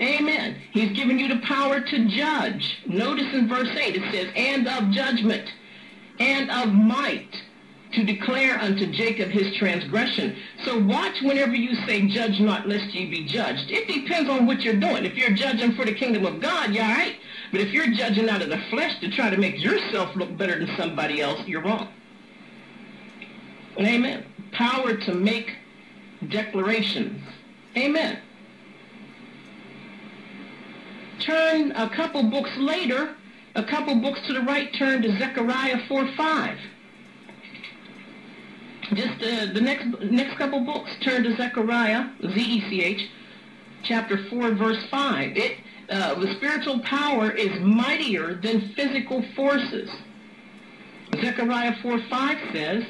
Amen. He's given you the power to judge. Notice in verse 8 it says, and of judgment, and of might, to declare unto Jacob his transgression. So watch whenever you say, judge not, lest ye be judged. It depends on what you're doing. If you're judging for the kingdom of God, you're all right. But if you're judging out of the flesh to try to make yourself look better than somebody else, you're wrong. Amen. Power to make declarations. Amen. Turn a couple books later, a couple books to the right, turn to Zechariah 4:5. Just the next couple books, turn to Zechariah, Z-E-C-H, chapter 4, verse 5. The spiritual power is mightier than physical forces. Zechariah 4:5 says,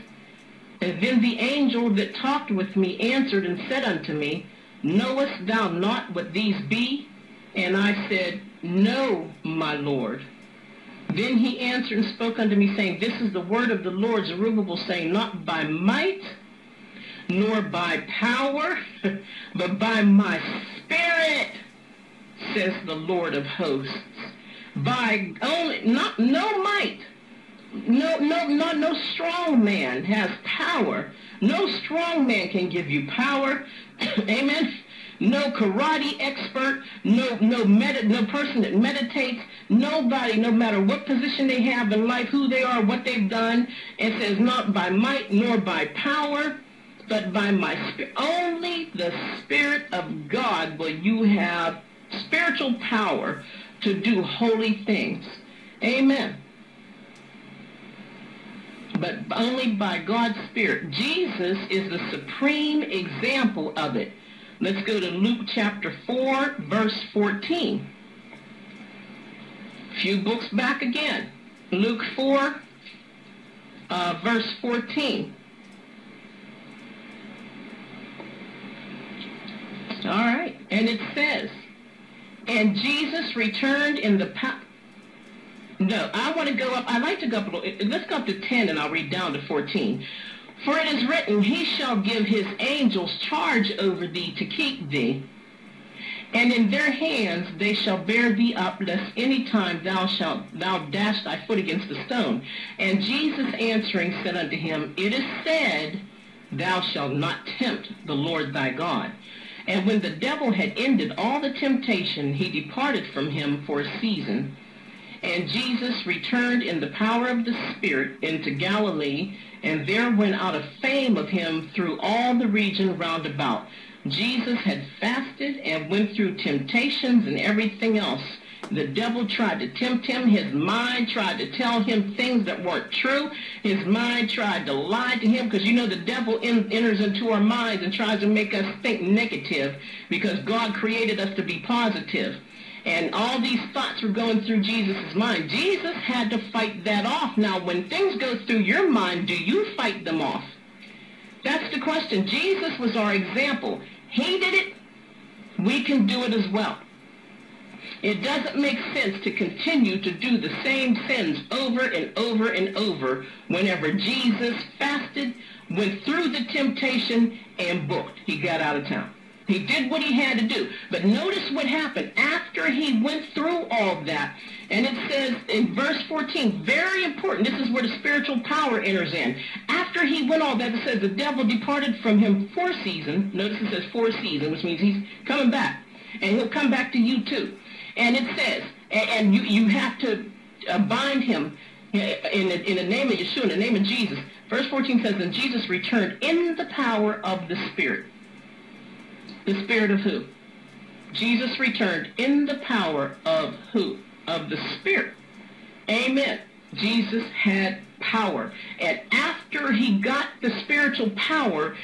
and then the angel that talked with me answered and said unto me, knowest thou not what these be? And I said, no, my Lord. Then he answered and spoke unto me, saying, this is the word of the Lord, Zerubbabel, saying, not by might, nor by power, but by my spirit, says the Lord of hosts. By only, no might, no strong man has power. No strong man can give you power. Amen. No karate expert, no person that meditates, nobody, no matter what position they have in life, who they are, what they've done. It says not by might nor by power, but by my spirit. Only the Spirit of God will you have spiritual power to do holy things. Amen. But only by God's Spirit. Jesus is the supreme example of it. Let's go to Luke chapter 4, verse 14. A few books back again. Luke 4, verse 14. All right. And it says, and Jesus returned in the power. No, I want to go up. I like to go up a little. Let's go up to 10 and I'll read down to 14. For it is written, he shall give his angels charge over thee to keep thee, and in their hands they shall bear thee up, lest any time thou dash thy foot against a stone. And Jesus answering said unto him, it is said, thou shalt not tempt the Lord thy God. And when the devil had ended all the temptation, he departed from him for a season. And Jesus returned in the power of the Spirit into Galilee, and there went out a fame of him through all the region round about. Jesus had fasted and went through temptations and everything else. The devil tried to tempt him. His mind tried to tell him things that weren't true. His mind tried to lie to him, because you know the devil enters into our minds and tries to make us think negative, because God created us to be positive. And all these thoughts were going through Jesus' mind. Jesus had to fight that off. Now, when things go through your mind, do you fight them off? That's the question. Jesus was our example. He did it. We can do it as well. It doesn't make sense to continue to do the same sins over and over and over whenever Jesus fasted, went through the temptation, and booked. He got out of town. He did what he had to do. But notice what happened after he went through all that. And it says in verse 14, very important, this is where the spiritual power enters in. After he went all that, it says the devil departed from him for a season. Notice it says for a season, which means he's coming back. And he'll come back to you too. And it says, and you have to bind him in the name of Yeshua, in the name of Jesus. Verse 14 says, and Jesus returned in the power of the Spirit. The Spirit of who? Jesus returned in the power of who? Of the Spirit. Amen. Jesus had power. And after he got the spiritual power,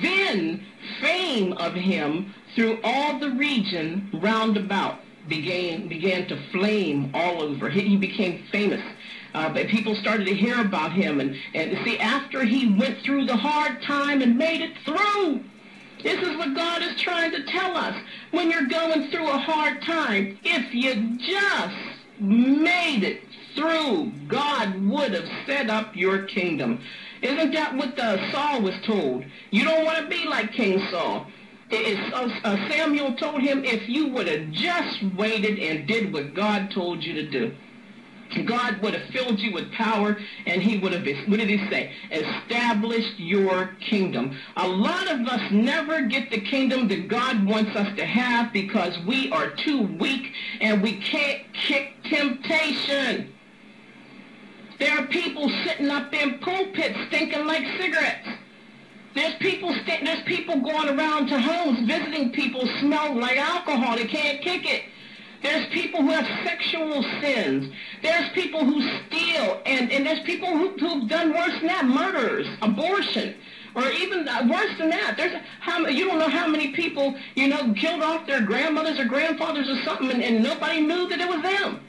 then fame of him through all the region round about began to flame all over. He became famous. But people started to hear about him. And see, after he went through the hard time and made it through, this is what God is trying to tell us. When you're going through a hard time, if you just made it through, God would have set up your kingdom. Isn't that what Saul was told? You don't want to be like King Saul. Samuel told him, if you would have just waited and did what God told you to do, God would have filled you with power, and he would have, what did he say? Established your kingdom. A lot of us never get the kingdom that God wants us to have because we are too weak and we can't kick temptation. There are people sitting up in pulpits stinking like cigarettes. There's people going around to homes visiting people smelling like alcohol. They can't kick it. There's people who have sexual sins. There's people who steal. And there's people who've done worse than that, murders, abortion, or even worse than that. You don't know how many people, killed off their grandmothers or grandfathers or something, and nobody knew that it was them.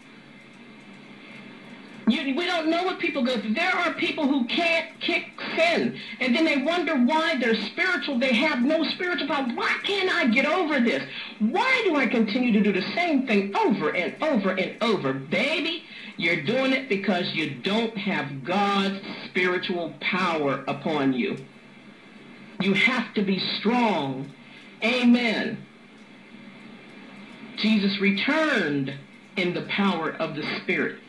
We don't know what people go through. There are people who can't kick sin, and then they wonder why they're spiritual. They have no spiritual power. Why can't I get over this? Why do I continue to do the same thing over and over and over? Baby, you're doing it because you don't have God's spiritual power upon you. You have to be strong. Amen. Jesus returned in the power of the Spirit.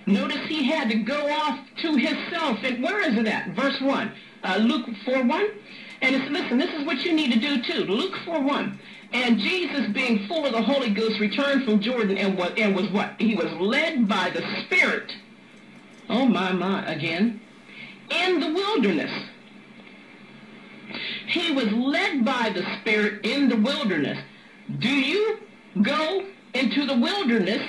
Notice he had to go off to himself. And where is it at? Verse 1. Luke 4:1. And it's, listen, this is what you need to do too. Luke 4:1. And Jesus, being full of the Holy Ghost, returned from Jordan and was what? He was led by the Spirit. Oh, my, again. In the wilderness. He was led by the Spirit in the wilderness. Do you go into the wilderness?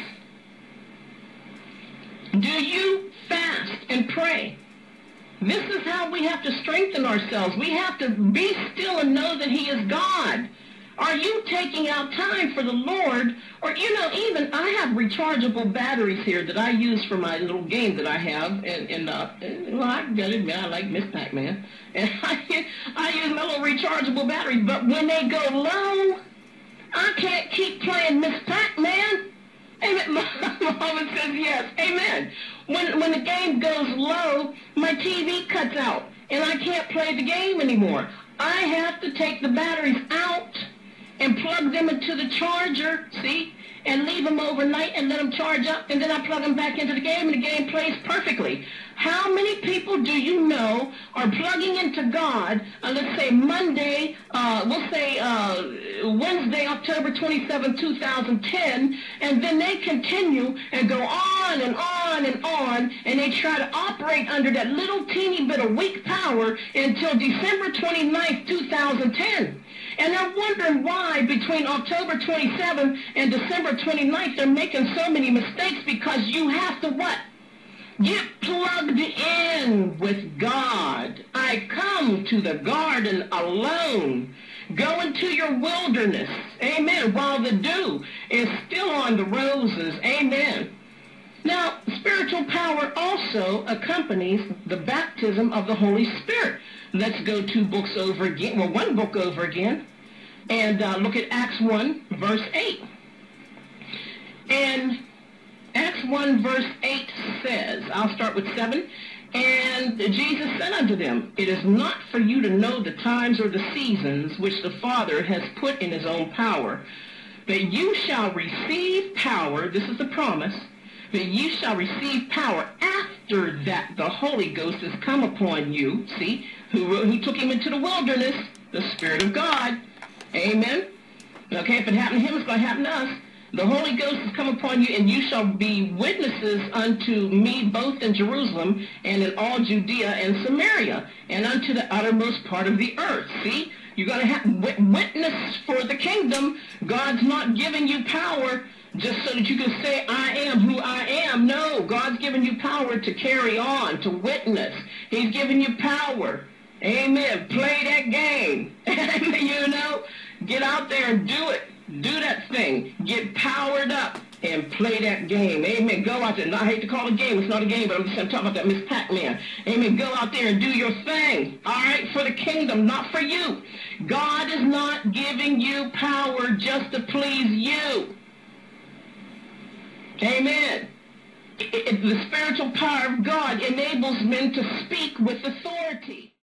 Do you fast and pray? This is how we have to strengthen ourselves. We have to be still and know that he is God. Are you taking out time for the Lord? Or, even I have rechargeable batteries here that I use for my little game that I have. Well, I gotta admit, I like Miss Pac-Man. And I use my little rechargeable batteries. But when they go low, I can't keep playing Miss Pac-Man. Amen. Mama says yes. Amen. When the game goes low, my TV cuts out, and I can't play the game anymore. I have to take the batteries out and plug them into the charger, see, and leave them overnight and let them charge up, and then I plug them back into the game, and the game plays perfectly. How many people do you know are plugging into God, let's say Monday, Wednesday, October 27, 2010, and then they continue and go on and on and on, and they try to operate under that little teeny bit of weak power until December 29th, 2010. And they're wondering why between October 27th and December 29th they're making so many mistakes, because you have to what? Get plugged in with God. I come to the garden alone. Go into your wilderness. Amen. While the dew is still on the roses. Amen. Now, spiritual power also accompanies the baptism of the Holy Spirit. Let's go two books over again. Well, one book over again. And look at Acts 1, verse 8. And Acts 1, verse 8 says, I'll start with 7. And Jesus said unto them, it is not for you to know the times or the seasons which the Father has put in his own power, but you shall receive power, this is the promise, that you shall receive power after that the Holy Ghost has come upon you. See, who took him into the wilderness? The Spirit of God. Amen. Okay, if it happened to him, it's going to happen to us. The Holy Ghost has come upon you, and you shall be witnesses unto me both in Jerusalem and in all Judea and Samaria and unto the uttermost part of the earth. See, you're going to have witness for the kingdom. God's not giving you power just so that you can say, I am who I am. No, God's giving you power to carry on, to witness. He's giving you power. Amen. Play that game. Get out there and do it. Do that thing. Get powered up and play that game. Amen. Go out there. And I hate to call it a game. It's not a game, but I'm just going to talk about that Miss Pac-Man. Amen. Go out there and do your thing. All right? For the kingdom, not for you. God is not giving you power just to please you. Amen. The spiritual power of God enables men to speak with authority.